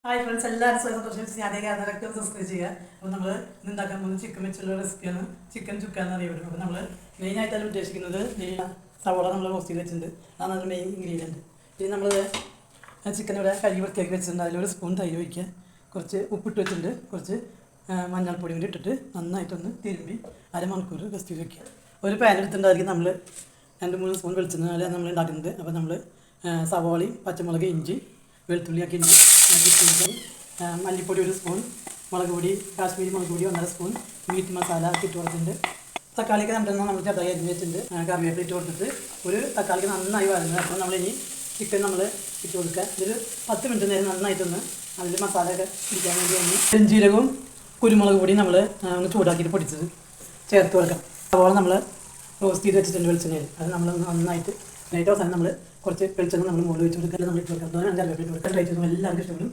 Hi friends, എല്ലാവരും സ്വയം സന്തോഷിച്ച് അതേ കാരണമൊക്കെ സബ്സ്ക്രൈബ് ചെയ്യുക. അപ്പോൾ നമ്മൾ ഇന്ന് ഉണ്ടാക്കാൻ പോകുന്നത് ചിക്കൻ വെച്ചുള്ള റെസിപ്പിയാണ്. ചിക്കൻ ചുക്ക എന്ന് അറിയപ്പെടും. അപ്പോൾ നമ്മൾ മെയിനായിട്ടാണ് ഉദ്ദേശിക്കുന്നത് സവോള നമ്മൾ റോസ്റ്റ് ചെയ്ത് വെച്ചിട്ടുണ്ട്. അതാണ് അതിൻ്റെ മെയിൻ ഇൻഗ്രീഡിയൻറ്റ്. ഇനി നമ്മൾ ചിക്കൻ ഇവിടെ കഴുകി വൃത്തിയാക്കി വെച്ചിട്ടുണ്ട്. അതിലൊരു സ്പൂൺ തൈര് വയ്ക്കുക, കുറച്ച് ഉപ്പിട്ട് വെച്ചിട്ടുണ്ട്, കുറച്ച് മഞ്ഞൾപ്പൊടി കൂടി ഇട്ടിട്ട് നന്നായിട്ടൊന്ന് തിരുമ്പി അരമണിക്കൂർ റെസ്റ്റ് ചെയ്ത് വയ്ക്കുക. ഒരു പാൻ എടുത്തിട്ടുണ്ടായിരിക്കും നമ്മൾ 2-3 സ്പൂൺ വെളിച്ചെണ്ണ നമ്മൾ ഉണ്ടാക്കുന്നത്. അപ്പോൾ നമ്മൾ സവോളയും പച്ചമുളക്, ഇഞ്ചി, വെളുത്തുള്ളിയൊക്കെ ഇഞ്ചി, മല്ലിപ്പൊടി 1 സ്പൂൺ, മുളക് പൊടി കാശ്മീരി മുളക് പൊടി 1.5 സ്പൂൺ, മീറ്റ് മസാല ഇട്ട് കൊടുത്തിട്ടുണ്ട്. തക്കാളിക്ക് നമ്മൾ ചെറുതായി അരിഞ്ഞ് വെച്ചിട്ടുണ്ട്. കറിവേപ്പില ഇട്ട് കൊടുത്തിട്ട് ഒരു തക്കാളിക്ക് നന്നായി വരുന്നത്. അപ്പോൾ നമ്മളിനി ചിക്കൻ നമ്മൾ ഇട്ട് കൊടുക്കുക. ഇതൊരു 10 മിനിറ്റ് നേരം നന്നായിട്ടൊന്ന് അതിൽ മസാലയൊക്കെ പിടിക്കാൻ വേണ്ടി ഒന്ന് പെരുംജീരകവും കുരുമുളക് പൊടി നമ്മൾ ഒന്ന് ചൂടാക്കിയിട്ട് പൊടിച്ചത് ചേർത്ത് കൊടുക്കാം. അതുപോലെ നമ്മൾ റോസ്റ്റ് ചെയ്ത് വെച്ചിട്ടുണ്ട് വെളിച്ചെണ്ണയിൽ. അത് നമ്മൾ നന്നായിട്ട് അവസാനം നമ്മൾ കുറച്ച് വെളിച്ചെണ്ണ നമ്മൾ മുകളിൽ വെച്ച് കൊടുക്കുക. നമ്മൾ ഇട്ട് കൊടുക്കാം. കറിവേപ്പില ഇട്ട് കൊടുക്കുക. ട്രൈ ചെയ്തു എല്ലാവർക്കും ഇഷ്ടപ്പെടും.